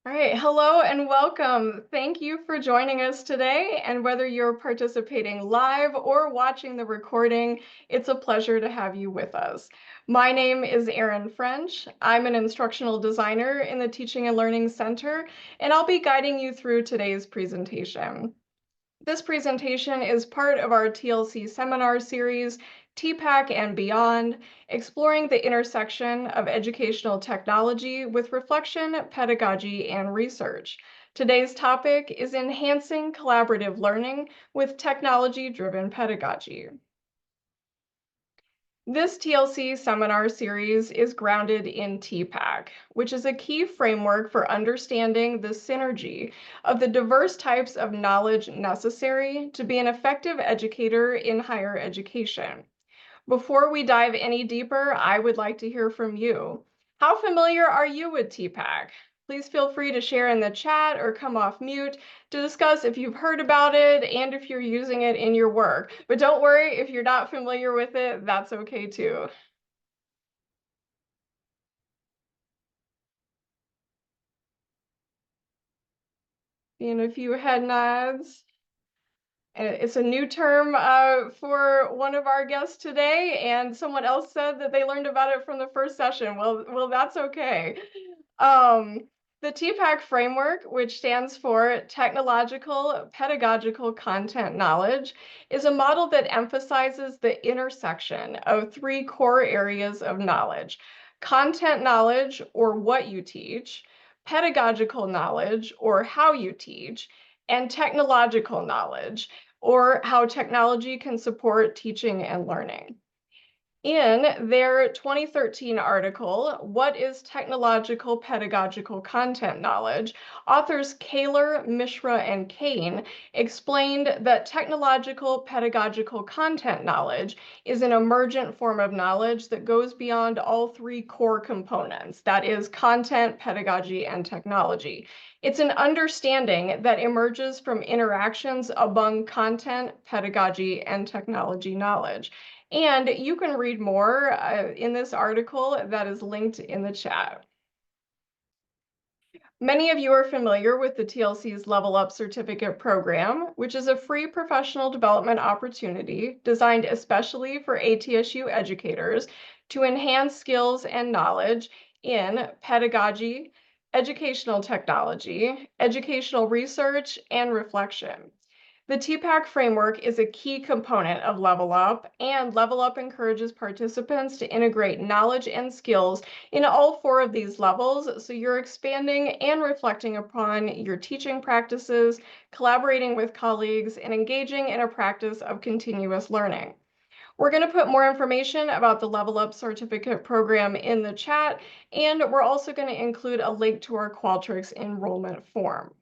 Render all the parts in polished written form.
All right, hello and welcome. Thank you for joining us today. And whether you're participating live or watching the recording, it's a pleasure to have you with us. My name is Erin French. I'm an instructional designer in the Teaching and Learning Center, and I'll be guiding you through today's presentation. This presentation is part of our TLC seminar series, TPACK and Beyond, exploring the intersection of educational technology with reflection, pedagogy, and research. Today's topic is enhancing collaborative learning with technology-driven pedagogy. This TLC seminar series is grounded in TPACK, which is a key framework for understanding the synergy of the diverse types of knowledge necessary to be an effective educator in higher education. Before we dive any deeper, I would like to hear from you. How familiar are you with TPACK? Please feel free to share in the chat or come off mute to discuss if you've heard about it and if you're using it in your work. But don't worry, if you're not familiar with it, that's okay too. Seeing a few head nods. It's a new term for one of our guests today, and someone else said that they learned about it from the first session. Well, that's okay. Um, the TPACK framework, which stands for Technological Pedagogical Content Knowledge, is a model that emphasizes the intersection of three core areas of knowledge: content knowledge, or what you teach; pedagogical knowledge, or how you teach; and technological knowledge, or how technology can support teaching and learning. In their 2013 article, What is Technological Pedagogical Content Knowledge?, authors Kaler, Mishra, and Kane explained that technological pedagogical content knowledge is an emergent form of knowledge that goes beyond all three core components, that is, content, pedagogy, and technology. It's an understanding that emerges from interactions among content, pedagogy, and technology knowledge. And you can read more in this article that is linked in the chat. Many of you are familiar with the TLC's Level Up Certificate Program, which is a free professional development opportunity designed especially for ATSU educators to enhance skills and knowledge in pedagogy, educational technology, educational research, and reflection. The TPACK framework is a key component of Level Up, and Level Up encourages participants to integrate knowledge and skills in all four of these levels, so you're expanding and reflecting upon your teaching practices, collaborating with colleagues, and engaging in a practice of continuous learning. We're going to put more information about the Level Up Certificate Program in the chat, and we're also going to include a link to our Qualtrics enrollment form.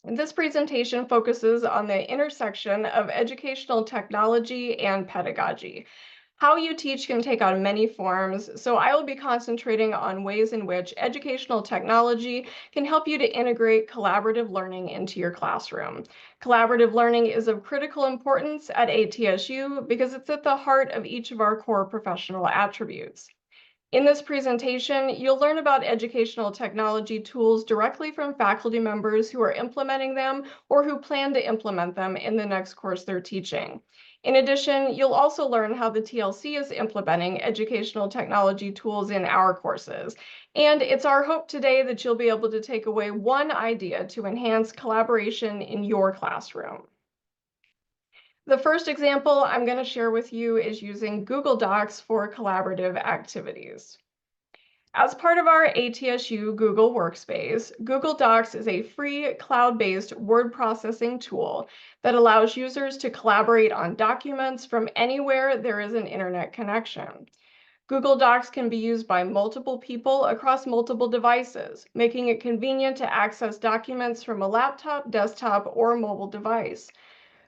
This presentation focuses on the intersection of educational technology and pedagogy. How you teach can take on many forms, so I will be concentrating on ways in which educational technology can help you to integrate collaborative learning into your classroom. Collaborative learning is of critical importance at ATSU because it's at the heart of each of our core professional attributes. In this presentation, you'll learn about educational technology tools directly from faculty members who are implementing them or who plan to implement them in the next course they're teaching. In addition, you'll also learn how the TLC is implementing educational technology tools in our courses. And it's our hope today that you'll be able to take away one idea to enhance collaboration in your classroom. The first example I'm going to share with you is using Google Docs for collaborative activities. As part of our ATSU Google Workspace, Google Docs is a free cloud-based word processing tool that allows users to collaborate on documents from anywhere there is an internet connection. Google Docs can be used by multiple people across multiple devices, making it convenient to access documents from a laptop, desktop, or mobile device.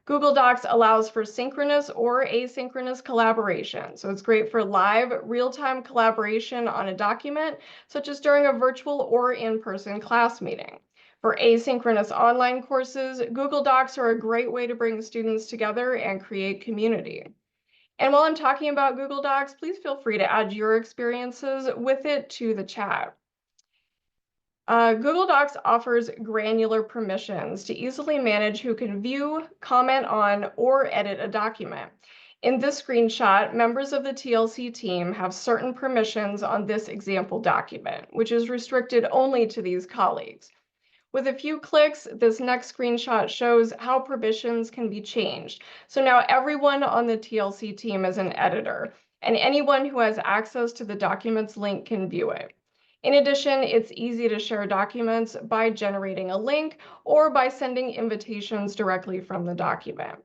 Google Docs allows for synchronous or asynchronous collaboration. So it's great for live, real-time collaboration on a document, such as during a virtual or in-person class meeting. For asynchronous online courses, Google Docs are a great way to bring students together and create community. And while I'm talking about Google Docs, please feel free to add your experiences with it to the chat. Google Docs offers granular permissions to easily manage who can view, comment on, or edit a document. In this screenshot, members of the TLC team have certain permissions on this example document, which is restricted only to these colleagues. With a few clicks, this next screenshot shows how permissions can be changed. So now everyone on the TLC team is an editor, and anyone who has access to the document's link can view it. In addition, it's easy to share documents by generating a link or by sending invitations directly from the document.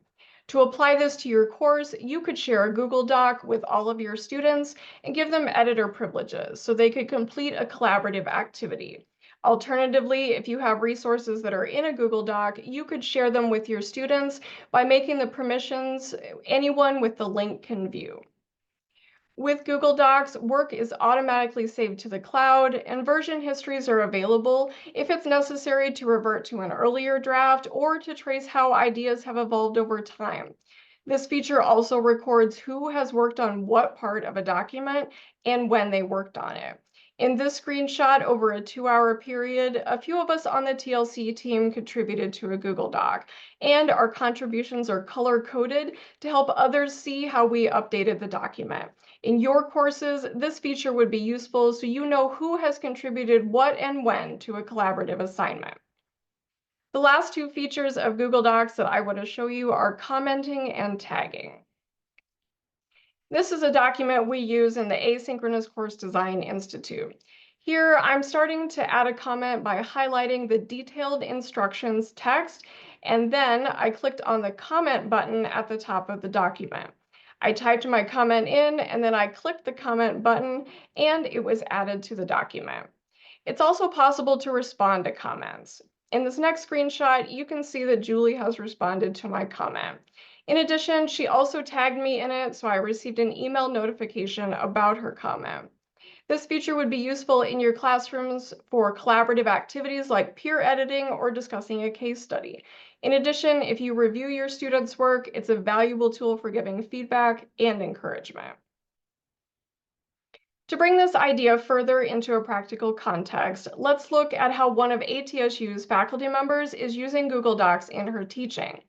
To apply this to your course, you could share a Google Doc with all of your students and give them editor privileges so they could complete a collaborative activity. Alternatively, if you have resources that are in a Google Doc, you could share them with your students by making the permissions anyone with the link can view. With Google Docs, work is automatically saved to the cloud, and version histories are available if it's necessary to revert to an earlier draft or to trace how ideas have evolved over time. This feature also records who has worked on what part of a document and when they worked on it. In this screenshot, over a 2-hour period, a few of us on the TLC team contributed to a Google Doc, and our contributions are color-coded to help others see how we updated the document. In your courses, this feature would be useful so you know who has contributed what and when to a collaborative assignment. The last two features of Google Docs that I want to show you are commenting and tagging. This is a document we use in the Asynchronous Course Design Institute. Here, I'm starting to add a comment by highlighting the detailed instructions text, and then I clicked on the comment button at the top of the document. I typed my comment in, and then I clicked the comment button, and it was added to the document. It's also possible to respond to comments. In this next screenshot, you can see that Julie has responded to my comment. In addition, she also tagged me in it, so I received an email notification about her comment. This feature would be useful in your classrooms for collaborative activities like peer editing or discussing a case study. In addition, if you review your students' work, it's a valuable tool for giving feedback and encouragement. To bring this idea further into a practical context, let's look at how one of ATSU's faculty members is using Google Docs in her teaching.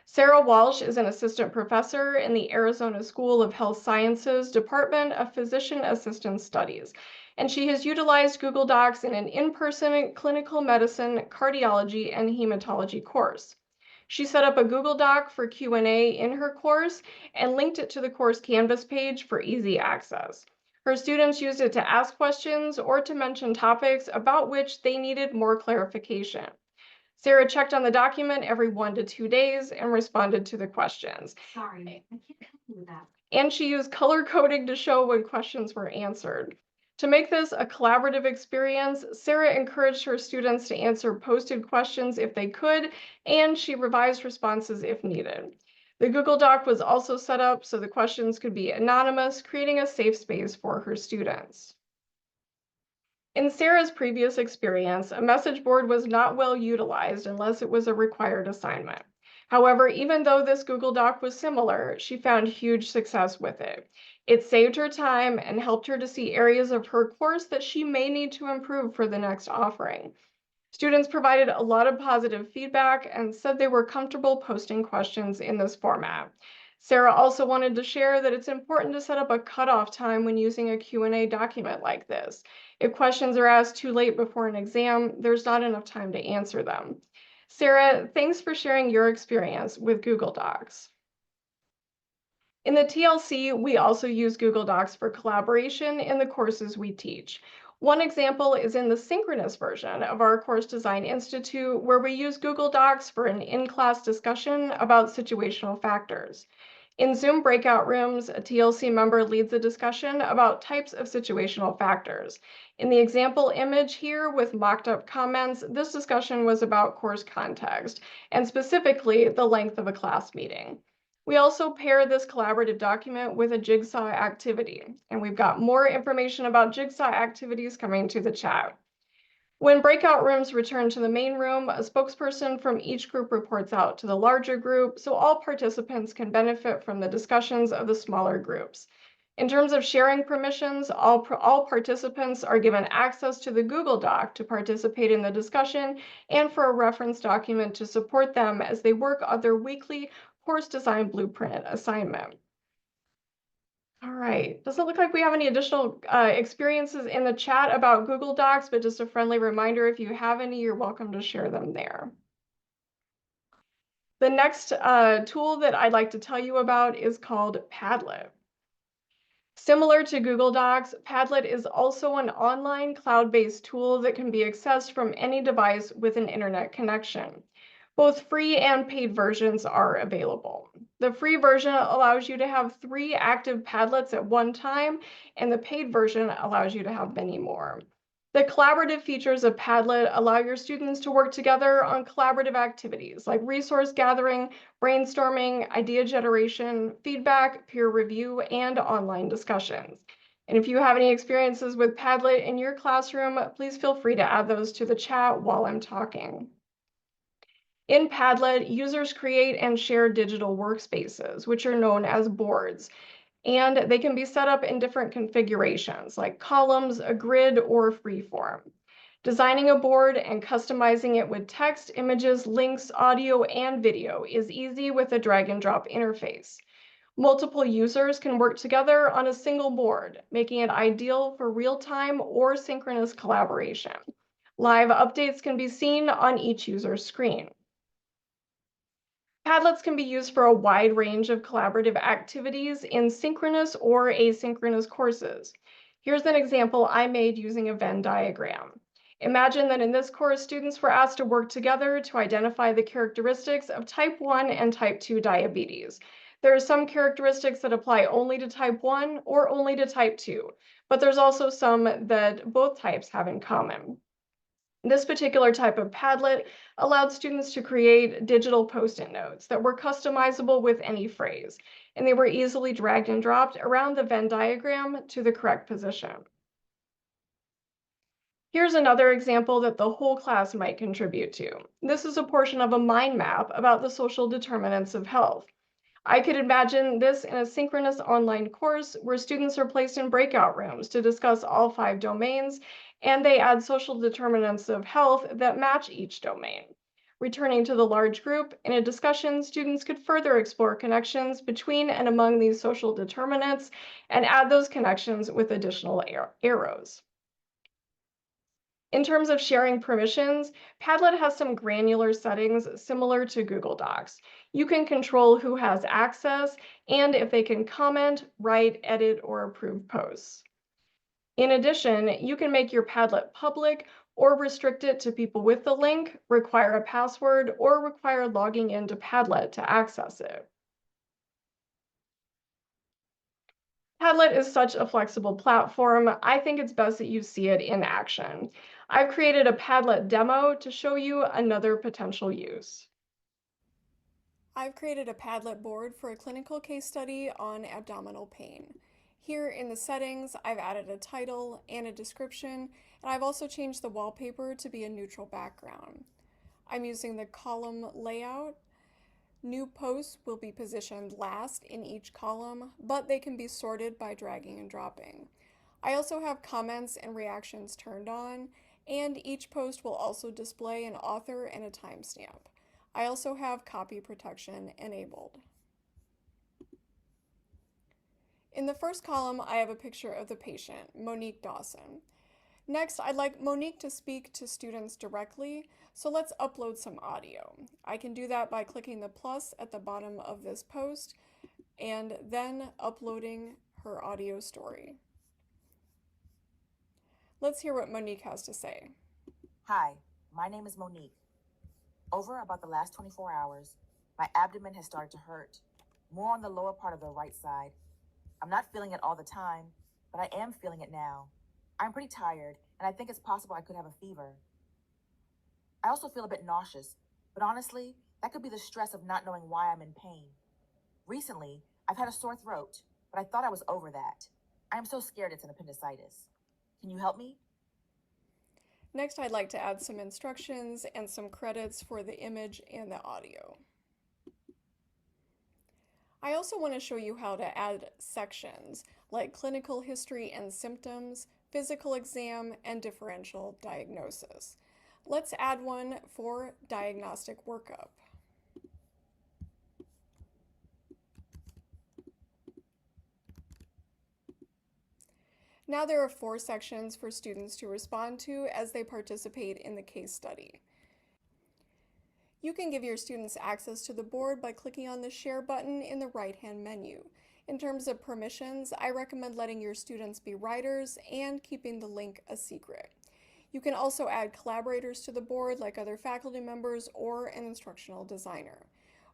Sarah Walsh is an assistant professor in the Arizona School of Health Sciences Department of Physician Assistant Studies, and she has utilized Google Docs in an in-person clinical medicine, cardiology, and hematology course. She set up a Google Doc for Q&A in her course and linked it to the course Canvas page for easy access. Her students used it to ask questions or to mention topics about which they needed more clarification. Sarah checked on the document every 1 to 2 days and responded to the questions. Sorry, I can't help you with that. And she used color coding to show when questions were answered. To make this a collaborative experience, Sarah encouraged her students to answer posted questions if they could, and she revised responses if needed. The Google Doc was also set up so the questions could be anonymous, creating a safe space for her students. In Sarah's previous experience, a message board was not well utilized unless it was a required assignment. However, even though this Google Doc was similar, she found huge success with it. It saved her time and helped her to see areas of her course that she may need to improve for the next offering. Students provided a lot of positive feedback and said they were comfortable posting questions in this format. Sarah also wanted to share that it's important to set up a cutoff time when using a Q&A document like this. If questions are asked too late before an exam, there's not enough time to answer them. Sarah, thanks for sharing your experience with Google Docs. In the TLC, we also use Google Docs for collaboration in the courses we teach. One example is in the synchronous version of our Course Design Institute, where we use Google Docs for an in-class discussion about situational factors. In Zoom breakout rooms, a TLC member leads a discussion about types of situational factors. In the example image here with mocked-up comments, this discussion was about course context, and specifically the length of a class meeting. We also pair this collaborative document with a Jigsaw activity, and we've got more information about Jigsaw activities coming to the chat. When breakout rooms return to the main room, a spokesperson from each group reports out to the larger group, so all participants can benefit from the discussions of the smaller groups. In terms of sharing permissions, all participants are given access to the Google Doc to participate in the discussion and for a reference document to support them as they work on their weekly course design blueprint assignment. All right, doesn't look like we have any additional experiences in the chat about Google Docs, but just a friendly reminder, if you have any, you're welcome to share them there. The next tool that I'd like to tell you about is called Padlet. Similar to Google Docs, Padlet is also an online cloud-based tool that can be accessed from any device with an internet connection. Both free and paid versions are available. The free version allows you to have 3 active Padlets at one time, and the paid version allows you to have many more. The collaborative features of Padlet allow your students to work together on collaborative activities like resource gathering, brainstorming, idea generation, feedback, peer review, and online discussions. And if you have any experiences with Padlet in your classroom, please feel free to add those to the chat while I'm talking. In Padlet, users create and share digital workspaces, which are known as boards, and they can be set up in different configurations like columns, a grid, or freeform. Designing a board and customizing it with text, images, links, audio, and video is easy with a drag and drop interface. Multiple users can work together on a single board, making it ideal for real-time or synchronous collaboration. Live updates can be seen on each user's screen. Padlets can be used for a wide range of collaborative activities in synchronous or asynchronous courses. Here's an example I made using a Venn diagram. Imagine that in this course, students were asked to work together to identify the characteristics of type 1 and type 2 diabetes. There are some characteristics that apply only to type 1 or only to type 2, but there's also some that both types have in common. This particular type of Padlet allowed students to create digital post-it notes that were customizable with any phrase, and they were easily dragged and dropped around the Venn diagram to the correct position. Here's another example that the whole class might contribute to. This is a portion of a mind map about the social determinants of health. I could imagine this in a synchronous online course where students are placed in breakout rooms to discuss all 5 domains, and they add social determinants of health that match each domain. Returning to the large group, in a discussion, students could further explore connections between and among these social determinants and add those connections with additional arrows. In terms of sharing permissions, Padlet has some granular settings similar to Google Docs. You can control who has access and if they can comment, write, edit, or approve posts. In addition, you can make your Padlet public or restrict it to people with the link, require a password, or require logging into Padlet to access it. Padlet is such a flexible platform, I think it's best that you see it in action. I've created a Padlet demo to show you another potential use. I've created a Padlet board for a clinical case study on abdominal pain. Here in the settings, I've added a title and a description, and I've also changed the wallpaper to be a neutral background. I'm using the column layout. New posts will be positioned last in each column, but they can be sorted by dragging and dropping. I also have comments and reactions turned on, and each post will also display an author and a timestamp. I also have copy protection enabled. In the first column, I have a picture of the patient, Monique Dawson. Next, I'd like Monique to speak to students directly, so let's upload some audio. I can do that by clicking the plus at the bottom of this post and then uploading her audio story. Let's hear what Monique has to say. Hi, my name is Monique. Over about the last 24 hours, my abdomen has started to hurt, more on the lower part of the right side. I'm not feeling it all the time, but I am feeling it now. I'm pretty tired, and I think it's possible I could have a fever. I also feel a bit nauseous, but honestly, that could be the stress of not knowing why I'm in pain. Recently, I've had a sore throat, but I thought I was over that. I am so scared it's an appendicitis. Can you help me? Next, I'd like to add some instructions and some credits for the image and the audio. I also want to show you how to add sections. like clinical history and symptoms, physical exam, and differential diagnosis. Let's add one for diagnostic workup. Now there are 4 sections for students to respond to as they participate in the case study. You can give your students access to the board by clicking on the Share button in the right-hand menu. In terms of permissions, I recommend letting your students be writers and keeping the link a secret. You can also add collaborators to the board like other faculty members or an instructional designer.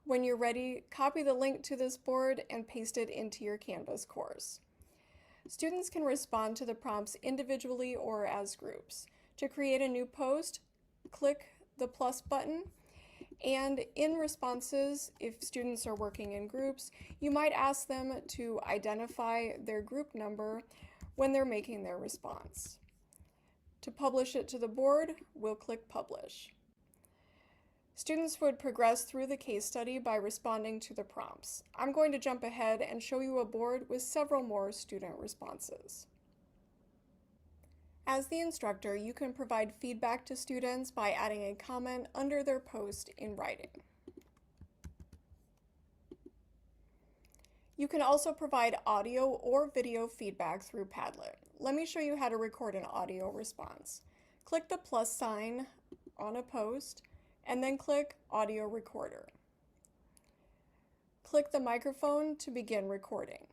When you're ready, copy the link to this board and paste it into your Canvas course. Students can respond to the prompts individually or as groups. To create a new post, click the plus button, and in responses, if students are working in groups, you might ask them to identify their group number when they're making their response. To publish it to the board, we'll click Publish. Students would progress through the case study by responding to the prompts. I'm going to jump ahead and show you a board with several more student responses. As the instructor, you can provide feedback to students by adding a comment under their post in writing. You can also provide audio or video feedback through Padlet. Let me show you how to record an audio response. Click the plus sign on a post and then click Audio Recorder. Click the microphone to begin recording.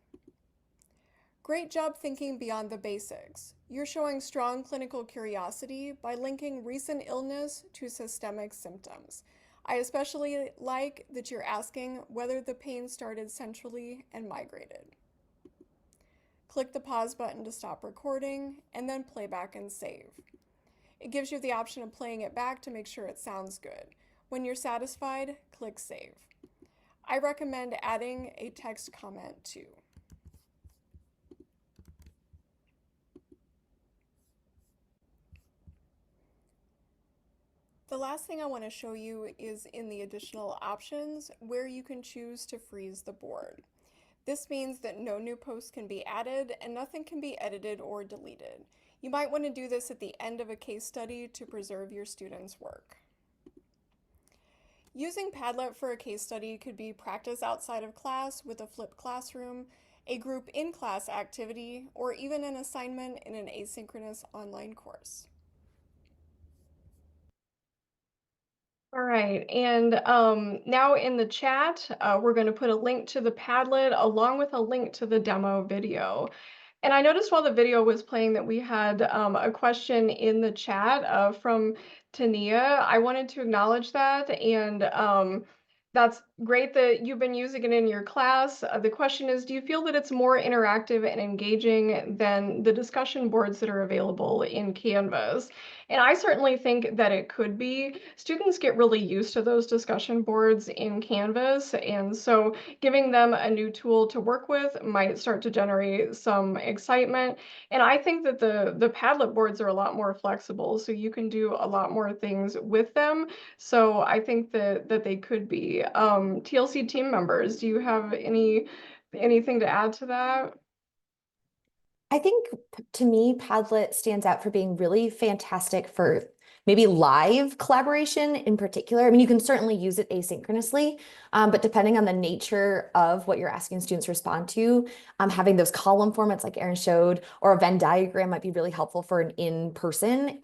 Great job thinking beyond the basics. You're showing strong clinical curiosity by linking recent illness to systemic symptoms. I especially like that you're asking whether the pain started centrally and migrated. Click the pause button to stop recording and then play back and save. It gives you the option of playing it back to make sure it sounds good. When you're satisfied, click Save. I recommend adding a text comment too. The last thing I want to show you is in the additional options where you can choose to freeze the board. This means that no new posts can be added and nothing can be edited or deleted. You might want to do this at the end of a case study to preserve your students' work. Using Padlet for a case study could be practice outside of class with a flipped classroom, a group in-class activity, or even an assignment in an asynchronous online course. All right, and now in the chat, we're going to put a link to the Padlet along with a link to the demo video. And I noticed while the video was playing that we had a question in the chat from Tania. I wanted to acknowledge that, and that's great that you've been using it in your class. The question is, do you feel that it's more interactive and engaging than the discussion boards that are available in Canvas? And I certainly think that it could be. Students get really used to those discussion boards in Canvas, and so giving them a new tool to work with might start to generate some excitement. And I think that the Padlet boards are a lot more flexible, so you can do a lot more things with them. So I think that they could be. TLC team members, do you have anything to add to that? I think to me, Padlet stands out for being really fantastic for maybe live collaboration in particular. I mean, you can certainly use it asynchronously, but depending on the nature of what you're asking students to respond to, having those column formats like Erin showed, or a Venn diagram might be really helpful for an in-person,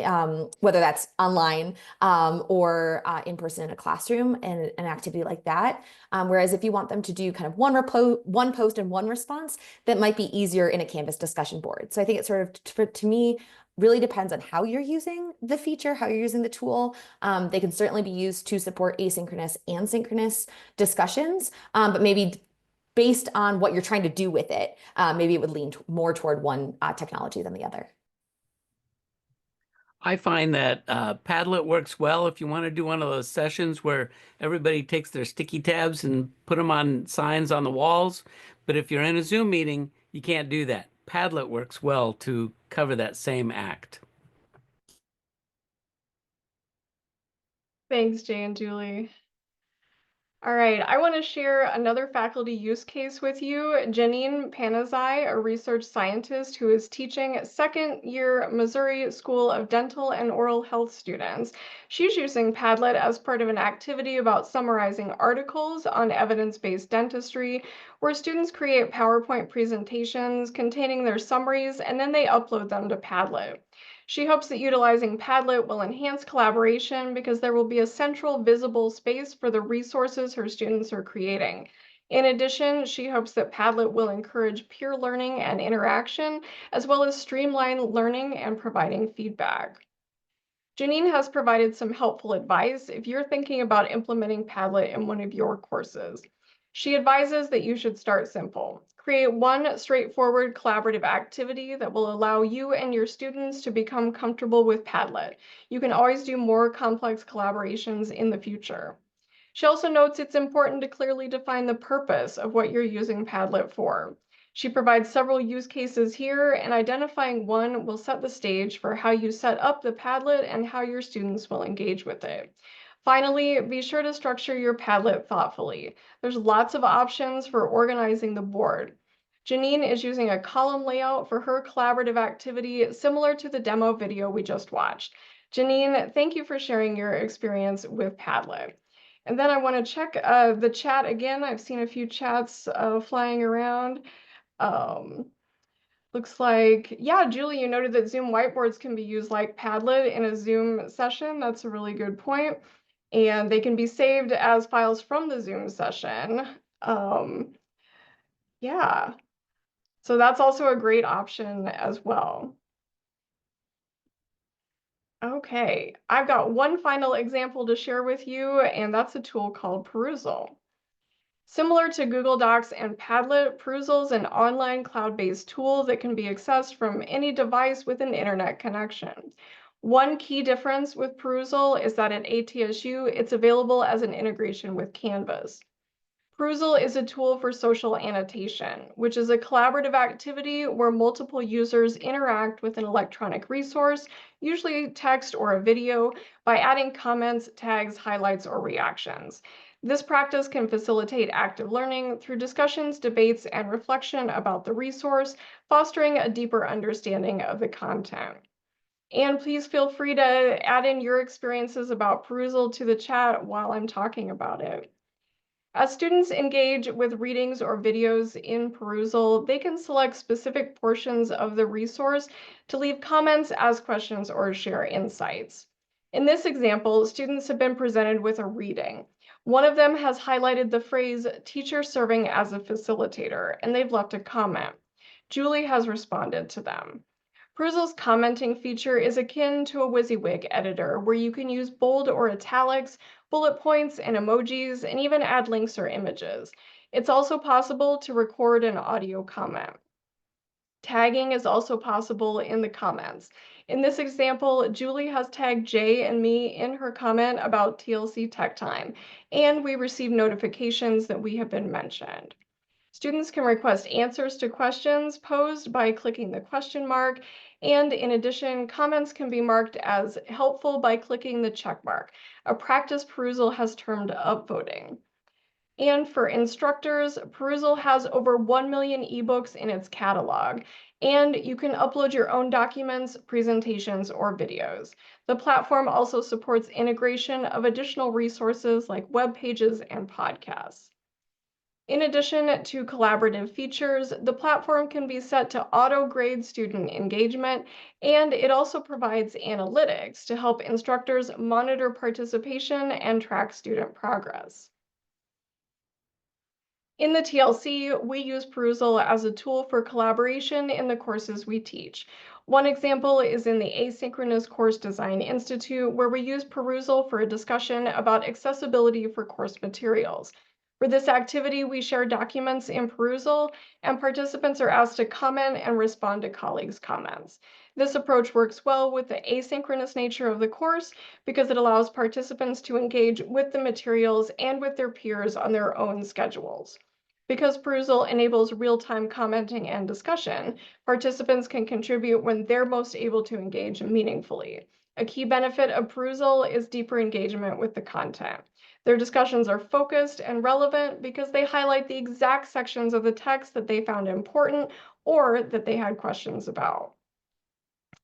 whether that's online or in person in a classroom and an activity like that. Whereas if you want them to do kind of one post and one response, that might be easier in a Canvas discussion board. So I think it sort of, to me, really depends on how you're using the feature, how you're using the tool. They can certainly be used to support asynchronous and synchronous discussions, but maybe based on what you're trying to do with it, maybe it would lean more toward one technology than the other. I find that Padlet works well if you want to do one of those sessions where everybody takes their sticky tabs and put them on signs on the walls. But if you're in a Zoom meeting, you can't do that. Padlet works well to cover that same act. Thanks, Jay and Julie. All right, I want to share another faculty use case with you. Janine Panazai, a research scientist who is teaching second-year Missouri School of Dental and Oral Health students. She's using Padlet as part of an activity about summarizing articles on evidence-based dentistry, where students create PowerPoint presentations containing their summaries, and then they upload them to Padlet. She hopes that utilizing Padlet will enhance collaboration because there will be a central visible space for the resources her students are creating. In addition, she hopes that Padlet will encourage peer learning and interaction, as well as streamline learning and providing feedback. Janine has provided some helpful advice if you're thinking about implementing Padlet in one of your courses. She advises that you should start simple. Create one straightforward collaborative activity that will allow you and your students to become comfortable with Padlet. You can always do more complex collaborations in the future. She also notes it's important to clearly define the purpose of what you're using Padlet for. She provides several use cases here, and identifying one will set the stage for how you set up the Padlet and how your students will engage with it. Finally, be sure to structure your Padlet thoughtfully. There's lots of options for organizing the board. Janine is using a column layout for her collaborative activity similar to the demo video we just watched. Janine, thank you for sharing your experience with Padlet. And then I want to check the chat again. I've seen a few chats flying around. Um, Looks like, yeah, Julie, you noted that Zoom whiteboards can be used like Padlet in a Zoom session. That's a really good point. And they can be saved as files from the Zoom session. Yeah, so that's also a great option as well. Okay, I've got one final example to share with you, and that's a tool called Perusal. Similar to Google Docs and Padlet, Perusal is an online cloud-based tool that can be accessed from any device with an internet connection. One key difference with Perusal is that at ATSU, it's available as an integration with Canvas. Perusal is a tool for social annotation, which is a collaborative activity where multiple users interact with an electronic resource, usually text or a video, by adding comments, tags, highlights, or reactions. This practice can facilitate active learning through discussions, debates, and reflection about the resource, fostering a deeper understanding of the content. And please feel free to add in your experiences about Perusal to the chat while I'm talking about it. As students engage with readings or videos in Perusal, they can select specific portions of the resource to leave comments, ask questions, or share insights. In this example, students have been presented with a reading. One of them has highlighted the phrase "teacher serving as a facilitator," and they've left a comment. Julie has responded to them. Perusal's commenting feature is akin to a WYSIWYG editor, where you can use bold or italics, bullet points, and emojis, and even add links or images. It's also possible to record an audio comment. Tagging is also possible in the comments. In this example, Julie has tagged Jay and me in her comment about TLC Tech Time, and we receive notifications that we have been mentioned. Students can request answers to questions posed by clicking the question mark, and in addition, comments can be marked as helpful by clicking the check mark, a practice Perusal has termed upvoting. And for instructors, Perusal has over 1 million ebooks in its catalog, and you can upload your own documents, presentations, or videos. The platform also supports integration of additional resources like web pages and podcasts. In addition to collaborative features, the platform can be set to auto-grade student engagement, and it also provides analytics to help instructors monitor participation and track student progress. In the TLC, we use Perusal as a tool for collaboration in the courses we teach. One example is in the Asynchronous Course Design Institute, where we use Perusal for a discussion about accessibility for course materials. For this activity, we share documents in Perusal, and participants are asked to comment and respond to colleagues' comments. This approach works well with the asynchronous nature of the course because it allows participants to engage with the materials and with their peers on their own schedules. Because Perusal enables real-time commenting and discussion, participants can contribute when they're most able to engage meaningfully. A key benefit of Perusal is deeper engagement with the content. Their discussions are focused and relevant because they highlight the exact sections of the text that they found important or that they had questions about.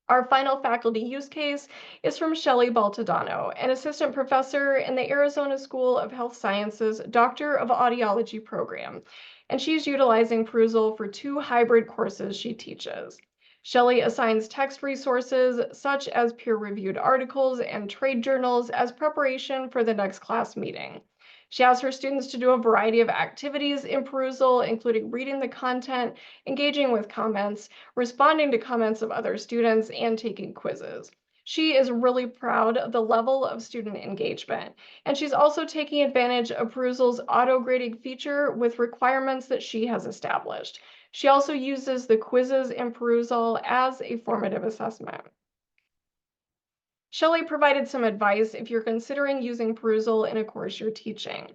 Our final faculty use case is from Shelley Baltodano, an assistant professor in the Arizona School of Health Sciences Doctor of Audiology program, and she's utilizing Perusal for 2 hybrid courses she teaches. Shelley assigns text resources such as peer-reviewed articles and trade journals as preparation for the next class meeting. She asks her students to do a variety of activities in Perusal, including reading the content, engaging with comments, responding to comments of other students, and taking quizzes. She is really proud of the level of student engagement, and she's also taking advantage of Perusal's auto-grading feature with requirements that she has established. She also uses the quizzes in Perusal as a formative assessment. Shelley provided some advice if you're considering using Perusal in a course you're teaching.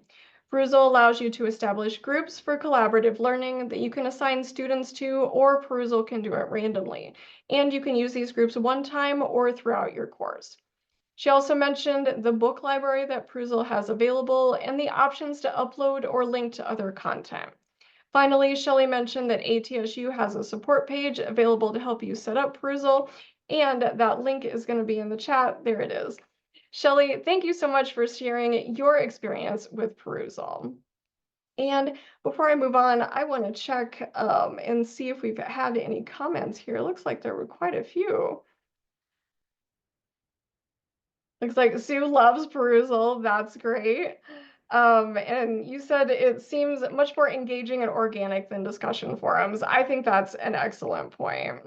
Perusal allows you to establish groups for collaborative learning that you can assign students to, or Perusal can do it randomly. And you can use these groups one time or throughout your course. She also mentioned the book library that Perusal has available and the options to upload or link to other content. Finally, Shelley mentioned that ATSU has a support page available to help you set up Perusal, and that link is going to be in the chat. There it is. Shelley, thank you so much for sharing your experience with Perusal. And before I move on, I want to check and see if we've had any comments here. It looks like there were quite a few. Looks like Sue loves Perusal. That's great. And you said it seems much more engaging and organic than discussion forums. I think that's an excellent point.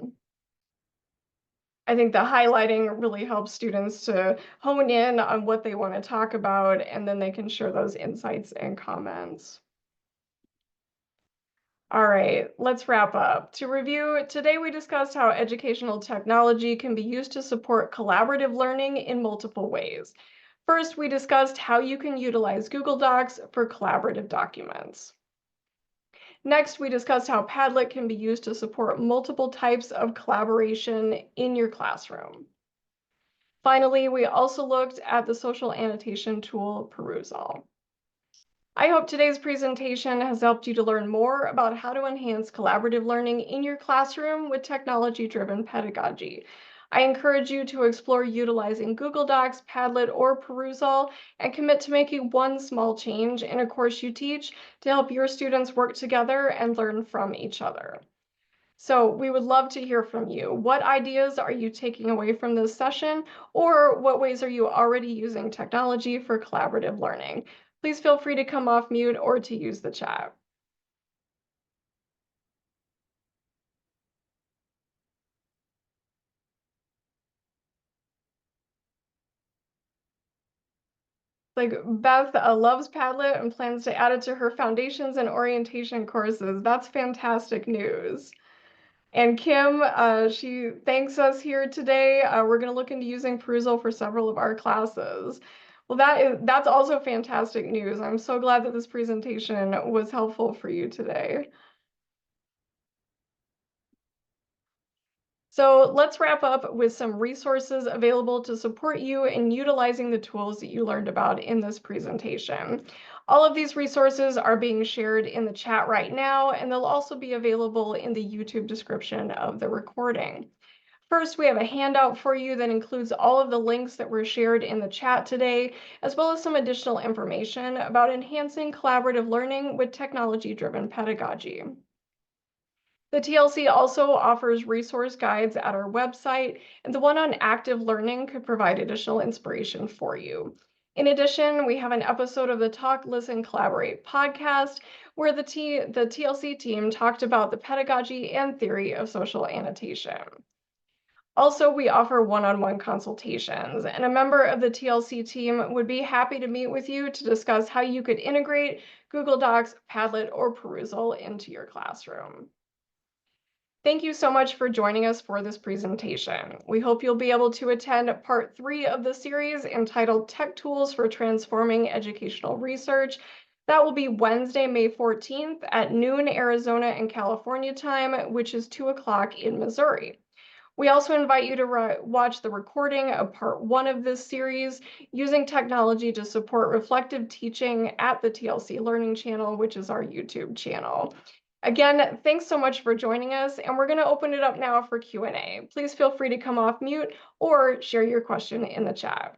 I think the highlighting really helps students to hone in on what they want to talk about, and then they can share those insights and comments. All right, let's wrap up. To review, today we discussed how educational technology can be used to support collaborative learning in multiple ways. First, we discussed how you can utilize Google Docs for collaborative documents. Next, we discussed how Padlet can be used to support multiple types of collaboration in your classroom. Finally, we also looked at the social annotation tool, Perusal. I hope today's presentation has helped you to learn more about how to enhance collaborative learning in your classroom with technology-driven pedagogy. I encourage you to explore utilizing Google Docs, Padlet, or Perusal, and commit to making one small change in a course you teach to help your students work together and learn from each other. So we would love to hear from you. What ideas are you taking away from this session, or what ways are you already using technology for collaborative learning? Please feel free to come off mute or to use the chat. Like Beth loves Padlet and plans to add it to her foundations and orientation courses. That's fantastic news. And Kim, she thanks us here today. We're going to look into using Perusal for several of our classes. Well, that's also fantastic news. I'm so glad that this presentation was helpful for you today. So let's wrap up with some resources available to support you in utilizing the tools that you learned about in this presentation. All of these resources are being shared in the chat right now, and they'll also be available in the YouTube description of the recording. First, we have a handout for you that includes all of the links that were shared in the chat today, as well as some additional information about enhancing collaborative learning with technology-driven pedagogy. The TLC also offers resource guides at our website, and the one on active learning could provide additional inspiration for you. In addition, we have an episode of the Talk, Listen, Collaborate podcast where the TLC team talked about the pedagogy and theory of social annotation. Also, we offer one-on-one consultations, and a member of the TLC team would be happy to meet with you to discuss how you could integrate Google Docs, Padlet, or Perusal into your classroom. Thank you so much for joining us for this presentation. We hope you'll be able to attend part 3 of the series entitled Tech Tools for Transforming Educational Research. That will be Wednesday, May 14th at noon Arizona and California time, which is 2 o'clock in Missouri. We also invite you to watch the recording of part 1 of this series, using technology to support reflective teaching at the TLC Learning Channel, which is our YouTube channel. Again, thanks so much for joining us, and we're going to open it up now for Q&A. Please feel free to come off mute or share your question in the chat.